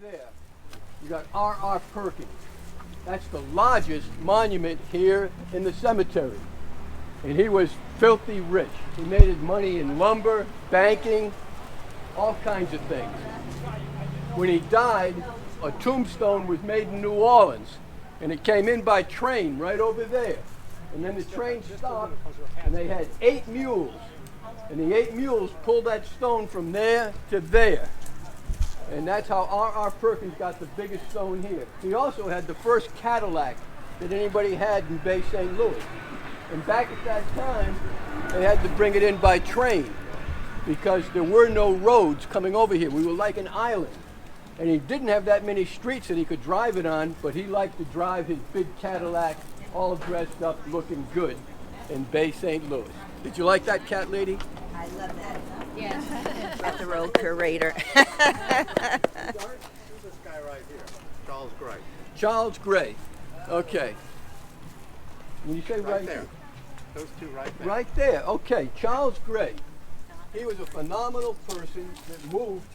there, you got R.R. Perkins. That's the largest monument here in the cemetery. And he was filthy rich. He made his money in lumber, banking, all kinds of things. When he died, a tombstone was made in New Orleans, and it came in by train right over there. And then the train stopped, and they had 8 mules. And the 8 mules pulled that stone from there to there. And that's how R.R. Perkins got the biggest stone here. He also had the first Cadillac that anybody had in Bay St. Louis. And back at that time, they had to bring it in by train because there were no roads coming over here. We were like an island. And he didn't have that many streets that he could drive it on, but he liked to drive his big Cadillac all dressed up, looking good in Bay St. Louis. Did you like that, cat lady? I love that. Yes. About the road curator. Who's this guy right here? Charles Gray. Charles Gray. Okay. When you say Right there. Those two right there. Right there. Okay. Charles Gray. He was a phenomenal person that moved.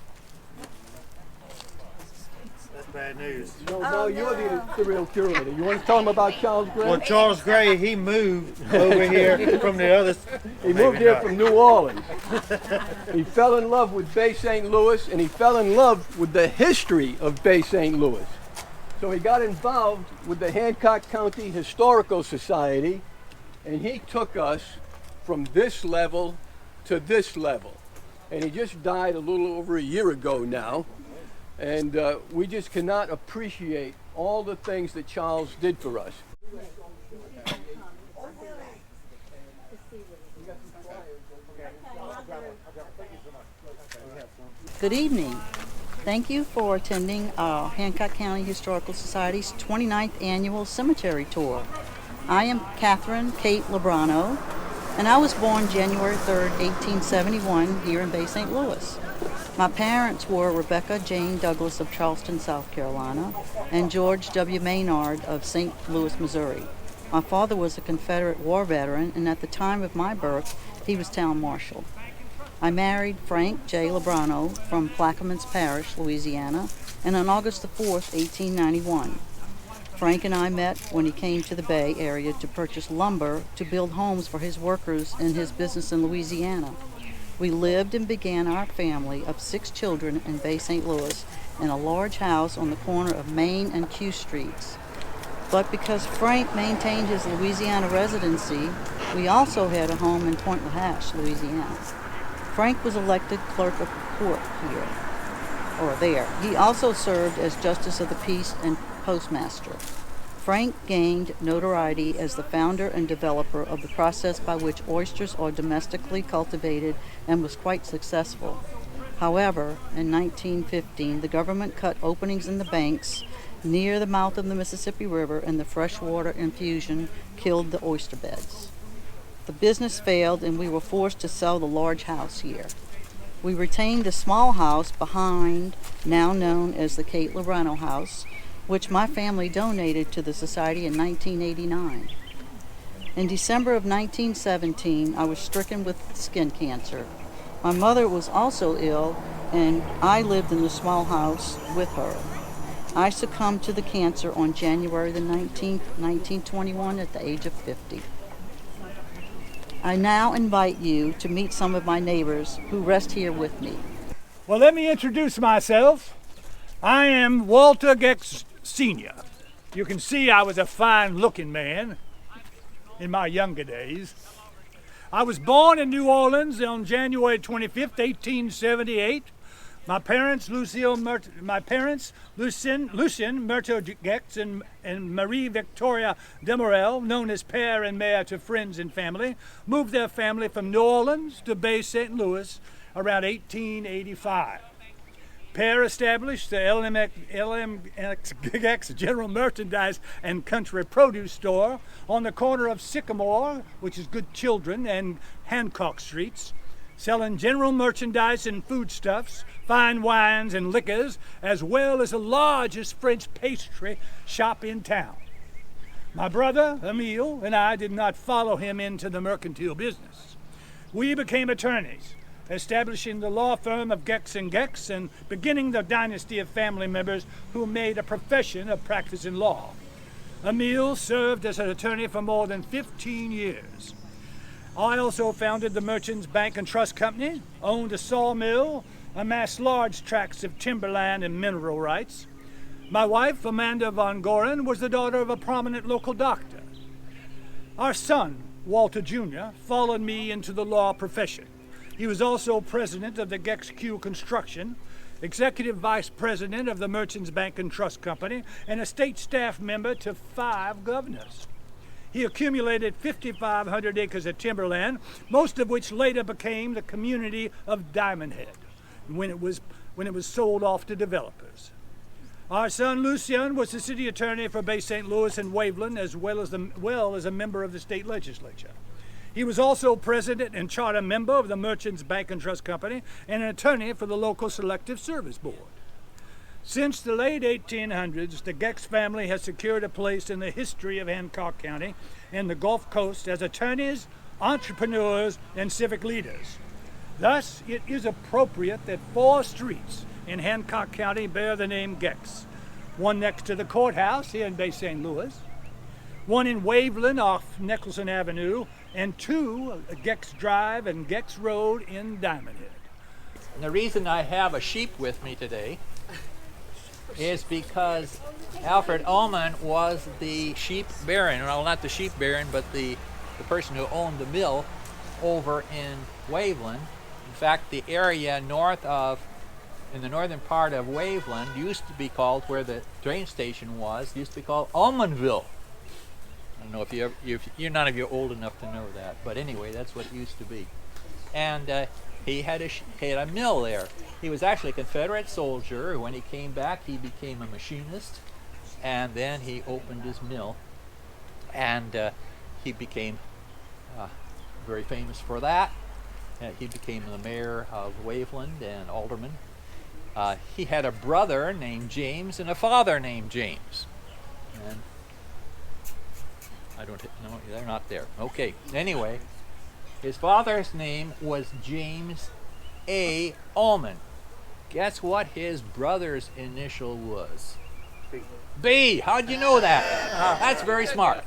That's bad news. No, you're the real curator. You want to tell him about Charles Gray? Well, Charles Gray, he moved over here from the other. He moved here from New Orleans. He fell in love with Bay St. Louis, and he fell in love with the history of Bay St. Louis. So he got involved with the Hancock County Historical Society, and he took us from this level to this level. And he just died a little over a year ago now. And we just cannot appreciate all the things that Charles did for us. Good evening. Thank you for attending Hancock County Historical Society's 29th Annual Cemetery Tour. I am Catherine Kate Lebrano, and I was born January 3rd, 1871, here in Bay St. Louis. My parents were Rebecca Jane Douglas of Charleston, South Carolina, and George W. Maynard of St. Louis, Missouri. My father was a Confederate war veteran, and at the time of my birth, he was town marshal. I married Frank J. Lebrano from Plaquemines Parish, Louisiana, and on August the 4th, 1891. Frank and I met when he came to the Bay Area to purchase lumber to build homes for his workers in his business in Louisiana. We lived and began our family of 6 children in Bay St. Louis in a large house on the corner of Main and Q Streets. But because Frank maintained his Louisiana residency, we also had a home in Point Lahache, Louisiana. Frank was elected clerk of the court here, or there. He also served as justice of the peace and postmaster. Frank gained notoriety as the founder and developer of the process by which oysters are domestically cultivated and was quite successful. However, in 1915, the government cut openings in the banks near the mouth of the Mississippi River, and the freshwater infusion killed the oyster beds. The business failed, and we were forced to sell the large house here. We retained the small house behind, now known as the Kate Lebrano House, which my family donated to the Society in 1989. In December of 1917, I was stricken with skin cancer. My mother was also ill, and I lived in the small house with her. I succumbed to the cancer on January the 19th, 1921, at the age of 50. I now invite you to meet some of my neighbors who rest here with me. Well, let me introduce myself. I am Walter Gex Sr. You can see I was a fine-looking man in my younger days. I was born in New Orleans on January 25th, 1878. My parents, Lucien Myrtle Gex and Marie Victoria Demorel, known as Père and Mère to friends and family, moved their family from New Orleans to Bay St. Louis around 1885. Père established the LMX General Merchandise and Country Produce Store on the corner of Sycamore, which is Good Children, and Hancock Streets, selling general merchandise and foodstuffs, fine wines and liquors, as well as the largest French pastry shop in town. My brother, Emile, and I did not follow him into the mercantile business. We became attorneys, establishing the law firm of Gex and Gex and beginning the dynasty of family members who made a profession of practicing law. Emil served as an attorney for more than 15 years. I also founded the Merchants Bank and Trust Company, owned a sawmill, amassed large tracts of timberland and mineral rights. My wife, Amanda von Goren, was the daughter of a prominent local doctor. Our son, Walter Jr., followed me into the law profession. He was also president of the Gex Q Construction, executive vice president of the Merchants Bank and Trust Company, and a state staff member to 5 governors. He accumulated 5,500 acres of timberland, most of which later became the community of Diamond Head when it was sold off to developers. Our son Lucien was the city attorney for Bay St. Louis and Waveland, as well as a member of the state legislature. He was also president and charter member of the Merchants Bank and Trust Company and an attorney for the local Selective Service Board. Since the late 1800s, the Gex family has secured a place in the history of Hancock County and the Gulf Coast as attorneys, entrepreneurs, and civic leaders. Thus, it is appropriate that 4 streets in Hancock County bear the name Gex. One next to the courthouse here in Bay St. Louis, one in Waveland off Nicholson Avenue, and 2 Gex Drive and Gex Road in Diamond Head. And the reason I have a sheep with me today is because Alfred Alman was the sheep baron, well, not the sheep baron, but the person who owned the mill over in Waveland. In fact, the area in the northern part of Waveland used to be called, where the train station was, used to be called Almanville. I don't know if you're none of you old enough to know that, but anyway, that's what it used to be. And he had a mill there. He was actually a Confederate soldier. When he came back, he became a machinist, and then he opened his mill, and he became very famous for that. He became the mayor of Waveland and alderman. He had a brother named James and a father named James. And I don't know, they're not there. Okay, anyway, his father's name was James A. Alman. Guess what his brother's initial was? B. How'd you know that? That's very smart.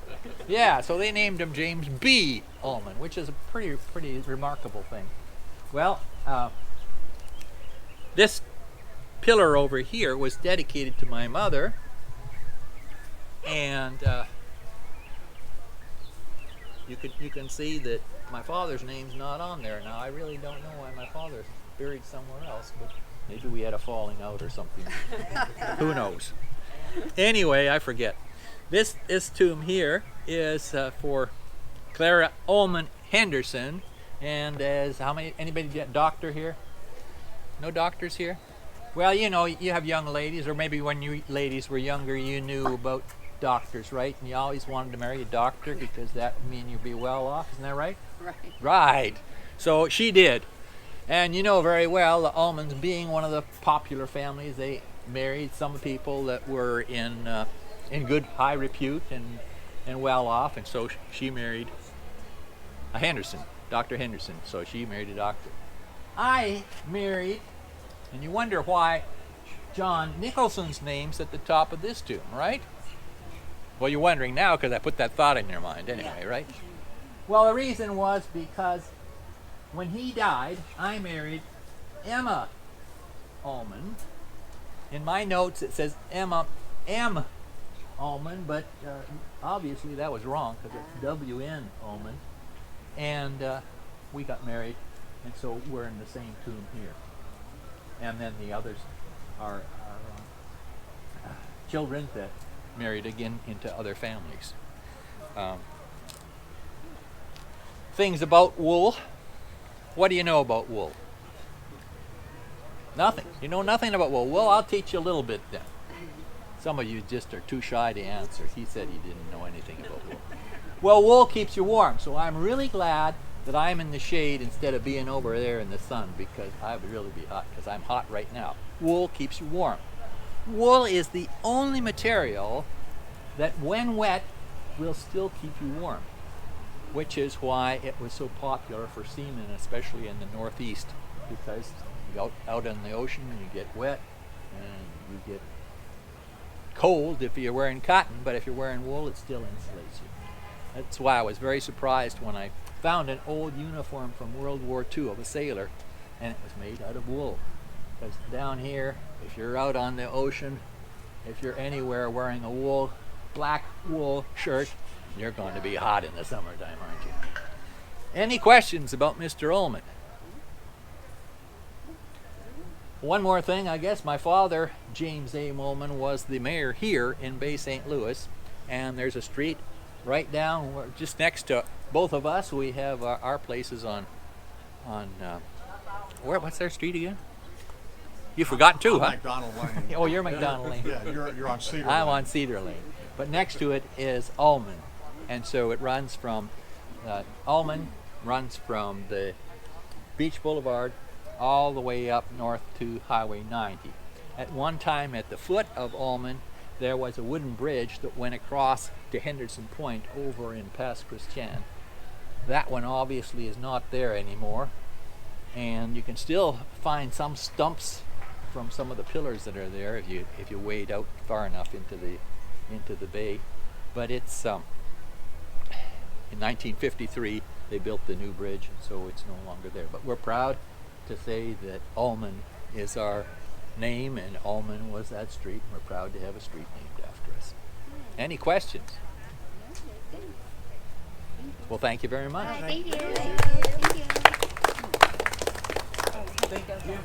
Yeah, so they named him James B. Alman, which is a pretty remarkable thing. Well, this pillar over here was dedicated to my mother, and you can see that my father's name's not on there. Now, I really don't know why my father's buried somewhere else, but maybe we had a falling out or something. Who knows? Anyway, I forget. This tomb here is for Clara Ullman Henderson, and as anybody get doctor here? No doctors here? Well, you know, you have young ladies, or maybe when you ladies were younger, you knew about doctors, right? And you always wanted to marry a doctor because that would mean you'd be well off, isn't that right? Right. Right. So she did. And you know very well, the Ullmans being one of the popular families, they married some people that were in good high repute and well off, and so she married a Henderson, Dr. Henderson. So she married a doctor. I married, and you wonder why John Nicholson's name's at the top of this tomb, right? Well, you're wondering now because I put that thought in your mind anyway, right? Well, the reason was because when he died, I married Emma Alman. In my notes it says Emma M. Alman, but obviously that was wrong because it's W.N. Alman. And we got married, and so we're in the same tomb here. And then the others are children that married again into other families. Things about wool. What do you know about wool? Nothing. You know nothing about wool. Well, I'll teach you a little bit then. Some of you just are too shy to answer. He said he didn't know anything about wool. Well, wool keeps you warm, so I'm really glad that I'm in the shade instead of being over there in the sun, because I would really be hot, because I'm hot right now. Wool keeps you warm. Wool is the only material that when wet will still keep you warm, which is why it was so popular for seamen, especially in the Northeast because out in the ocean you get wet and you get cold if you're wearing cotton, but if you're wearing wool, it still insulates you. That's why I was very surprised when I found an old uniform from World War II of a sailor, and it was made out of wool. Because down here, if you're out on the ocean, if you're anywhere wearing a black wool shirt, you're going to be hot in the summertime, aren't you? Any questions about Mr. Alman? One more thing, I guess. My father, James A. Alman, was the mayor here in Bay St. Louis, and there's a street right down just next to both of us. We have our places on what's their street again? You've forgotten too, huh? McDonald Lane. Oh, you're McDonald Lane. Yeah, you're on Cedar I'm Lane. on Cedar Lane. But next to it is Alman. And so it runs from, Alman runs from the Beach Boulevard all the way up north to Highway 90. At one time at the foot of Alman, there was a wooden bridge that went across to Henderson Point over in Pass Christian. That one obviously is not there anymore. And you can still find some stumps from some of the pillars that are there if you wade out far enough into the bay. But it's in 1953 they built the new bridge, and so it's no longer there. But we're proud to say that Alman is our name, and Alman was that street, and we're proud to have a street named after us. Any questions? Well, thank you very much. Thank you. Thank you.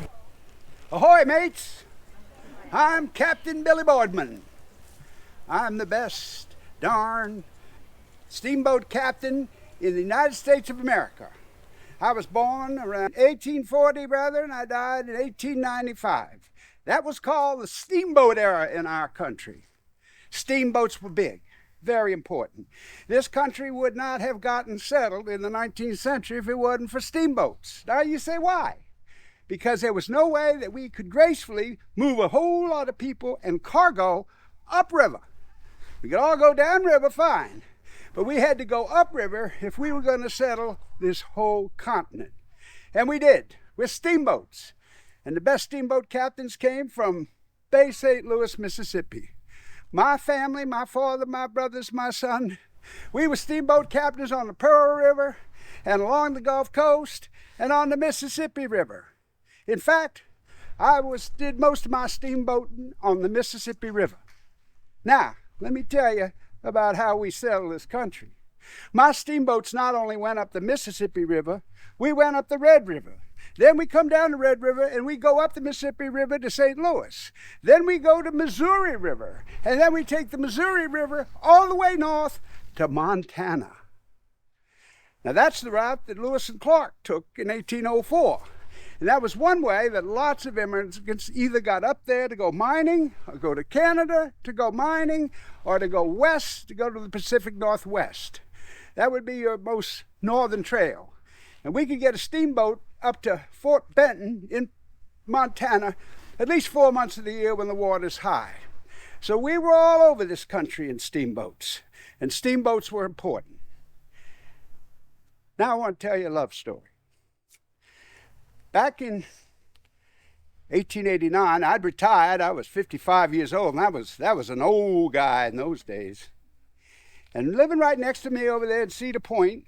Ahoy, mates! I'm Captain Billy Boardman. I'm the best darn steamboat captain in the United States of America. I was born around 1840, and I died in 1895. That was called the steamboat era in our country. Steamboats were big, very important. This country would not have gotten settled in the 19th century if it wasn't for steamboats. Now you say, why? Because there was no way that we could gracefully move a whole lot of people and cargo upriver. We could all go downriver fine, but we had to go upriver if we were going to settle this whole continent. And we did, with steamboats. And the best steamboat captains came from Bay St. Louis, Mississippi. My family, my father, my brothers, my son, we were steamboat captains on the Pearl River and along the Gulf Coast and on the Mississippi River. In fact, I did most of my steamboating on the Mississippi River. Now, let me tell you about how we settled this country. My steamboats not only went up the Mississippi River, we went up the Red River. Then we come down the Red River and we go up the Mississippi River to St. Louis. Then we go to Missouri River, and then we take the Missouri River all the way north to Montana. Now that's the route that Lewis and Clark took in 1804. And that was one way that lots of immigrants either got up there to go mining, or go to Canada to go mining, or to go west to go to the Pacific Northwest. That would be your most northern trail. And we could get a steamboat up to Fort Benton in Montana at least 4 months of the year when the water's high. So we were all over this country in steamboats, and steamboats were important. Now I want to tell you a love story. Back in 1889, I'd retired. I was 55 years old, and that was an old guy in those days. And living right next to me over there in Cedar Point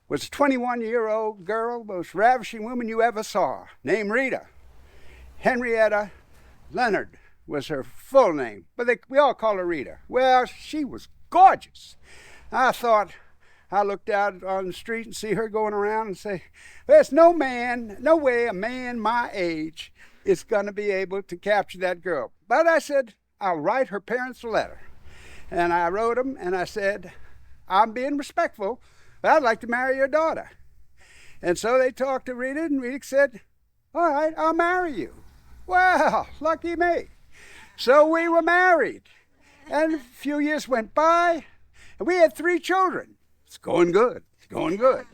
was a 21-year-old girl, most ravishing woman you ever saw, named Rita. Henrietta Leonard was her full name, but we all call her Rita. Well, she was gorgeous. I looked out on the street and see her going around and say, there's no way a man my age is going to be able to capture that girl. But I said, I'll write her parents a letter. And I wrote them and I said, I'm being respectful, but I'd like to marry your daughter. And so they talked to Rita, and Rita said, all right, I'll marry you. Well, lucky me. So we were married. And a few years went by, and we had 3 children. It's going good. It's going good.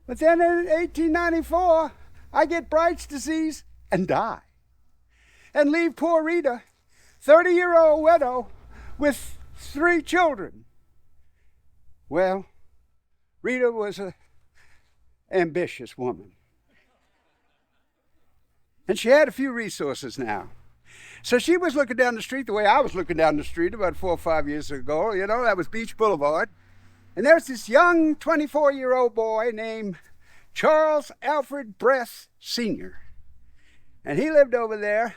But then in 1894, I get Bright's disease and die. And leave poor Rita, 30-year-old widow, with 3 children. Well, Rita was an ambitious woman. And she had a few resources now. So she was looking down the street the way I was looking down the street about 4 or 5 years ago. You know, that was Beach Boulevard. And there was this young 24-year-old boy named Charles Alfred Gex Sr. And he lived over there.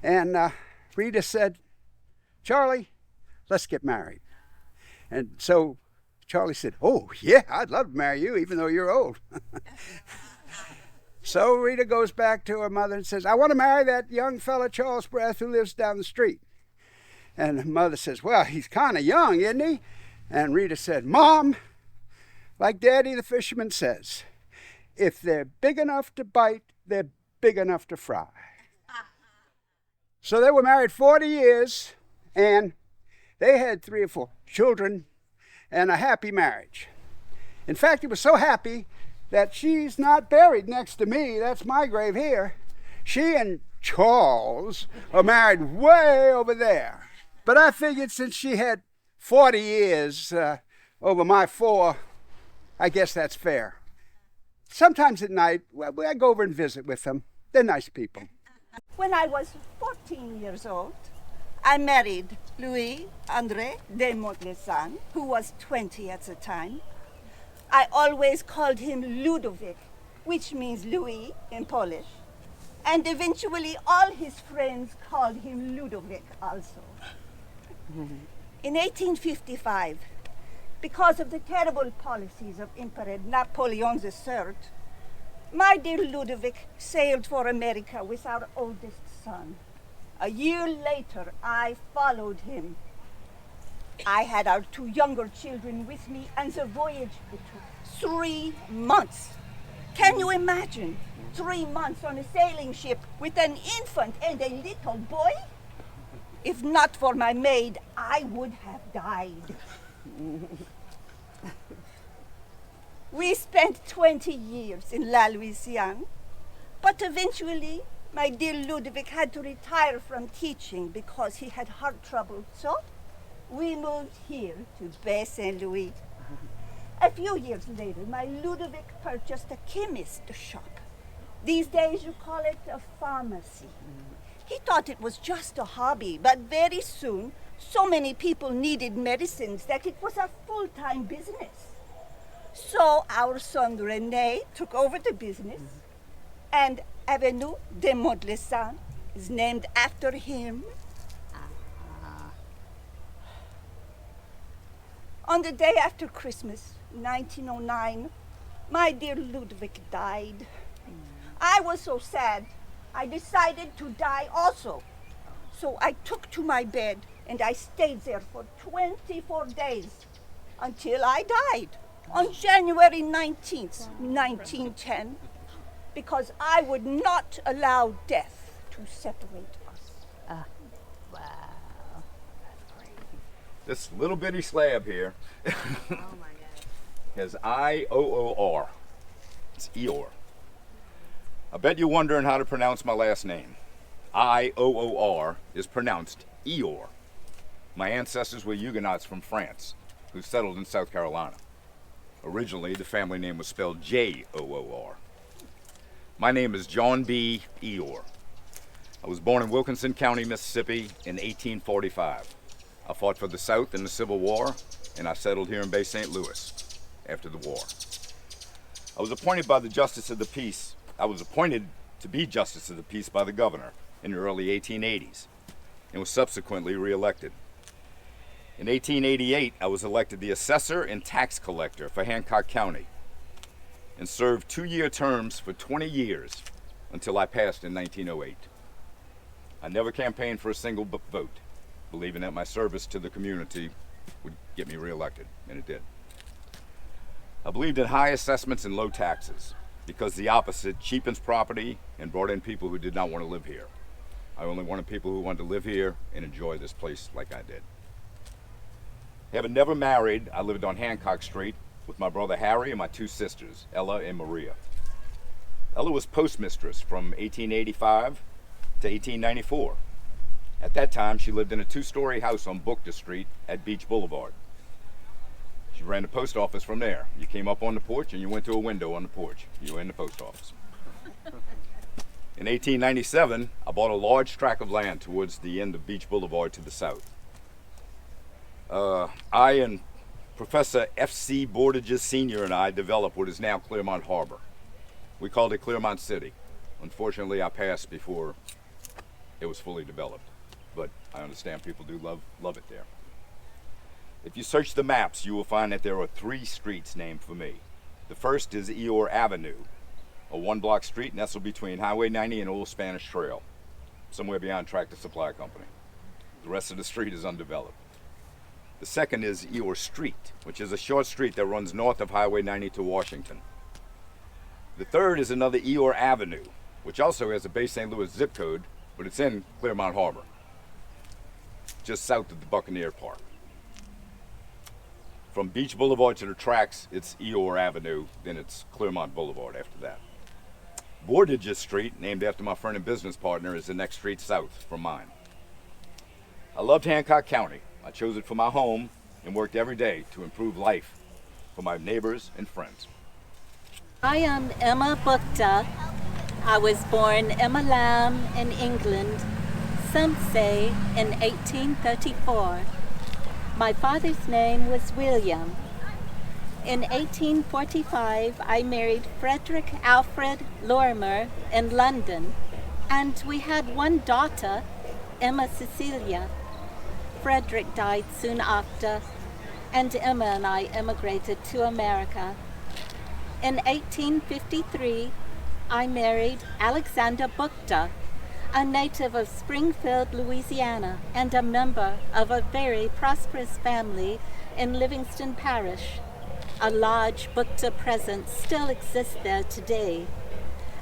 And Rita said, Charlie, let's get married. And so Charlie said, oh, yeah, I'd love to marry you, even though you're old. So Rita goes back to her mother and says, I want to marry that young fella, Charles Gex, who lives down the street. And her mother says, well, he's kind of young, isn't he? And Rita said, Mom, like Daddy the fisherman says, if they're big enough to bite, they're big enough to fry. So they were married 40 years, and they had 3 or 4 children and a happy marriage. In fact, it was so happy that she's not buried next to me. That's my grave here. She and Charles are married way over there. But I figured since she had 40 years over my 4, I guess that's fair. Sometimes at night, I go over and visit with them. They're nice people. When I was 14 years old, I married Louis André de Montlesan, who was 20 at the time. I always called him Ludovic, which means Louis in Polish. And eventually all his friends called him Ludovic also. In 1855, because of the terrible policies of Emperor Napoleon III, my dear Ludovic sailed for America with our oldest son. A year later, I followed him. I had our 2 younger children with me, and the voyage took 3 months. Can you imagine 3 months on a sailing ship with an infant and a little boy? If not for my maid, I would have died. We spent 20 years in La Louisiane, but eventually my dear Ludovic had to retire from teaching because he had heart trouble. So we moved here to Bay St. Louis. A few years later, my Ludovic purchased a chemist shop. These days you call it a pharmacy. He thought it was just a hobby, but very soon so many people needed medicines that it was a full-time business. So our son René took over the business, and Avenue de Montlesan is named after him. On the day after Christmas, 1909, my dear Ludovic died. I was so sad, I decided to die also. So I took to my bed and I stayed there for 24 days until I died on January 19th, 1910, because I would not allow death to separate us. Wow. This little bitty slab here has I-O-O-R. It's Eeyore. I bet you're wondering how to pronounce my last name. I-O-O-R is pronounced Eeyore. My ancestors were Huguenots from France who settled in South Carolina. Originally, the family name was spelled J-O-O-R. My name is John B. Eeyore. I was born in Wilkinson County, Mississippi in 1845. I fought for the South in the Civil War, and I settled here in Bay St. Louis after the war. I was appointed by the Justice of the Peace. I was appointed to be Justice of the Peace by the governor in the early 1880s and was subsequently reelected. In 1888, I was elected the assessor and tax collector for Hancock County and served 2-year terms for 20 years until I passed in 1908. I never campaigned for a single vote, believing that my service to the community would get me reelected, and it did. I believed in high assessments and low taxes because the opposite cheapens property and brought in people who did not want to live here. I only wanted people who wanted to live here and enjoy this place like I did. Having never married, I lived on Hancock Street with my brother Harry and my 2 sisters, Ella and Maria. Ella was postmistress from 1885 to 1894. At that time, she lived in a 2-story house on Bookta Street at Beach Boulevard. She ran the post office from there. You came up on the porch and you went to a window on the porch. You were in the post office. In 1897, I bought a large tract of land towards the end of Beach Boulevard to the south. I and Professor F.C. Bordages Sr. and I developed what is now Clermont Harbor. We called it Clermont City. Unfortunately, I passed before it was fully developed, but I understand people do love it there. If you search the maps, you will find that there are 3 streets named for me. The first is Eeyore Avenue, a 1-block street nestled between Highway 90 and Old Spanish Trail, somewhere beyond Tractor Supply Company. The rest of the street is undeveloped. The second is Eeyore Street, which is a short street that runs north of Highway 90 to Washington. The third is another Eeyore Avenue, which also has a Bay St. Louis zip code, but it's in Clermont Harbor, just south of the Buccaneer Park. From Beach Boulevard to the tracks, it's Eeyore Avenue, then it's Clermont Boulevard after that. Bordages Street, named after my friend and business partner, is the next street south from mine. I loved Hancock County. I chose it for my home and worked every day to improve life for my neighbors and friends. I am Emma Bukta. I was born Emma Lamb in England, some say in 1834. My father's name was William. In 1845, I married Frederick Alfred Lorimer in London, and we had one daughter, Emma Cecilia. Frederick died soon after, and Emma and I emigrated to America. In 1853, I married Alexander Bukta, a native of Springfield, Louisiana, and a member of a very prosperous family in Livingston Parish. A large Bukta presence still exists there today.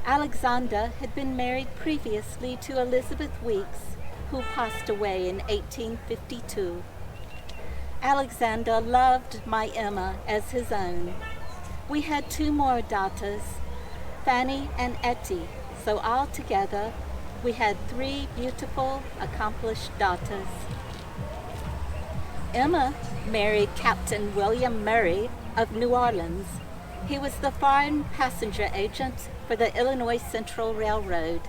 Alexander had been married previously to Elizabeth Weeks, who passed away in 1852. Alexander loved my Emma as his own. We had 2 more daughters, Fanny and Etty, so altogether we had 3 beautiful, accomplished daughters. Emma married Captain William Murray of New Orleans. He was the foreign passenger agent for the Illinois Central Railroad.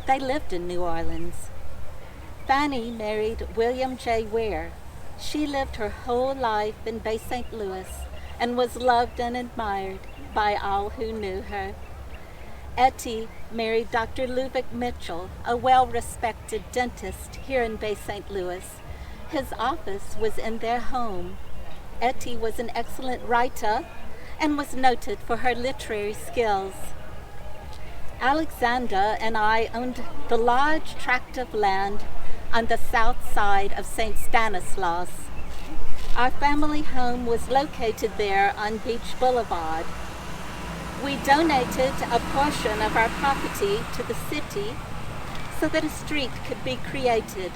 They lived in New Orleans. Fanny married William J. Ware. She lived her whole life in Bay St. Louis and was loved and admired by all who knew her. Etty married Dr. Ludovic Mitchell, a well-respected dentist here in Bay St. Louis. His office was in their home. Etty was an excellent writer and was noted for her literary skills. Alexander and I owned the large tract of land on the south side of St. Stanislaus. Our family home was located there on Beach Boulevard. We donated a portion of our property to the city so that a street could be created,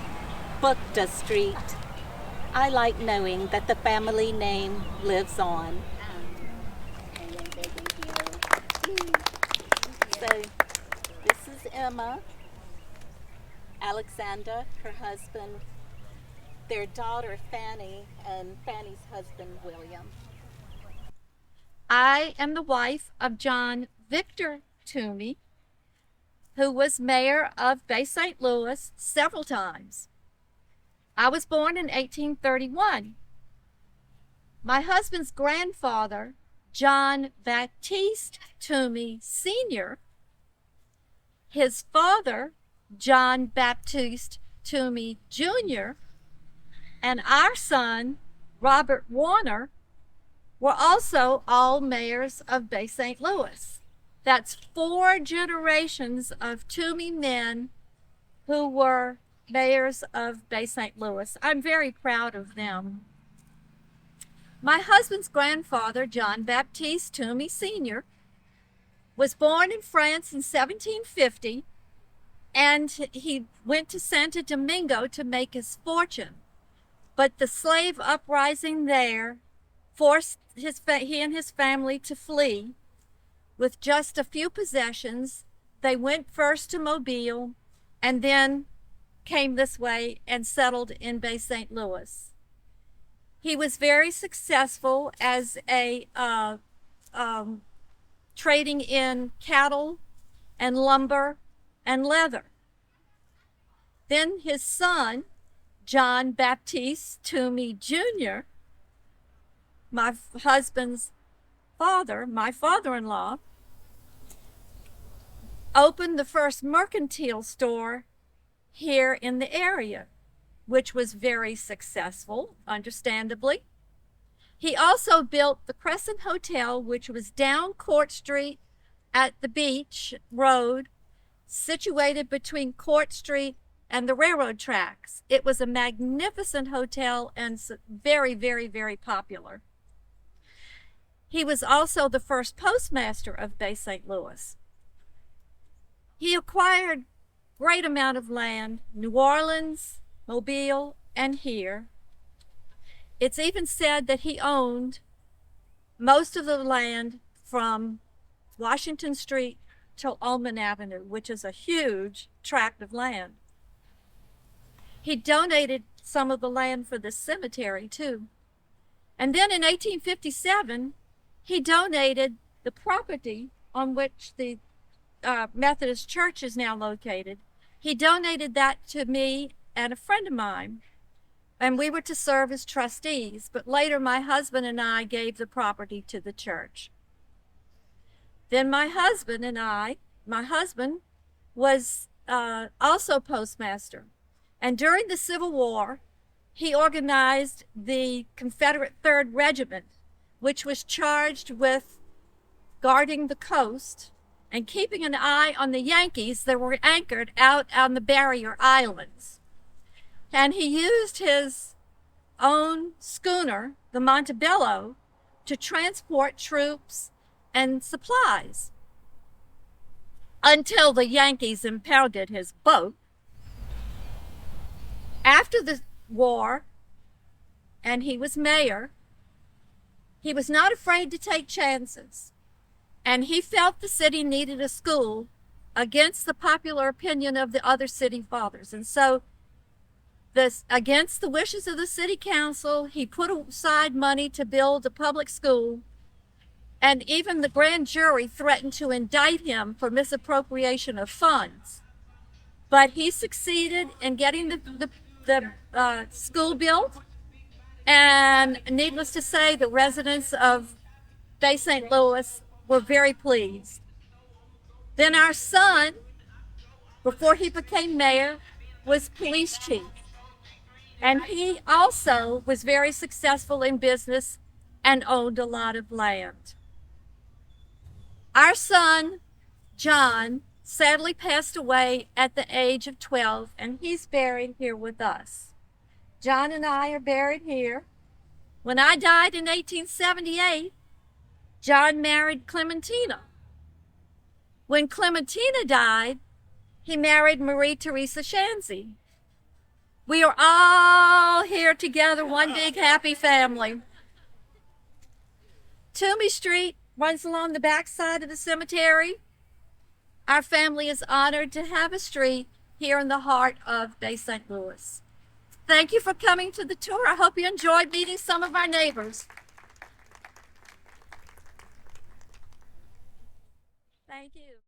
Bukta Street. I like knowing that the family name lives on. So this is Emma, Alexander, her husband, their daughter Fanny, and Fanny's husband William. I am the wife of John Victor Tumi, who was mayor of Bay St. Louis several times. I was born in 1831. My husband's grandfather, John Baptiste Tumi Sr., his father, John Baptiste Tumi Jr., and our son, Robert Warner, were also all mayors of Bay St. Louis. That's 4 generations of Tumi men who were mayors of Bay St. Louis. I'm very proud of them. My husband's grandfather, John Baptiste Tumi Sr., was born in France in 1750, and he went to Santo Domingo to make his fortune. But the slave uprising there forced he and his family to flee. With just a few possessions, they went first to Mobile and then came this way and settled in Bay St. Louis. He was very successful as a trading in cattle and lumber and leather. Then his son, John Baptiste Tumi Jr., my husband's father, my father-in-law, opened the first mercantile store here in the area, which was very successful, understandably. He also built the Crescent Hotel, which was down Court Street at the beach road, situated between Court Street and the railroad tracks. It was a magnificent hotel and very, very, very popular. He was also the first postmaster of Bay St. Louis. He acquired great amount of land, New Orleans, Mobile, and here. It's even said that he owned most of the land from Washington Street to Alman Avenue, which is a huge tract of land. He donated some of the land for the cemetery too. And then in 1857, he donated the property on which the Methodist Church is now located. He donated that to me and a friend of mine, and we were to serve as trustees, but later my husband and I gave the property to the church. Then my husband was also postmaster, and during the Civil War, he organized the Confederate 3rd Regiment, which was charged with guarding the coast and keeping an eye on the Yankees that were anchored out on the barrier islands. And he used his own schooner, the Montebello, to transport troops and supplies until the Yankees impounded his boat. After the war, and he was mayor, he was not afraid to take chances. And he felt the city needed a school against the popular opinion of the other city fathers. And so, against the wishes of the city council, he put aside money to build a public school. And even the grand jury threatened to indict him for misappropriation of funds. But he succeeded in getting the school built. And needless to say, the residents of Bay St. Louis were very pleased. Then our son, before he became mayor, was police chief. And he also was very successful in business and owned a lot of land. Our son, John, sadly passed away at the age of 12, and he's buried here with us. John and I are buried here. When I died in 1878, John married Clementina. When Clementina died, he married Marie Teresa Shanzy. We are all here together, one big happy family. Tumi Street runs along the back side of the cemetery. Our family is honored to have a street here in the heart of Bay St. Louis. Thank you for coming to the tour. I hope you enjoyed meeting some of our neighbors. Thank you.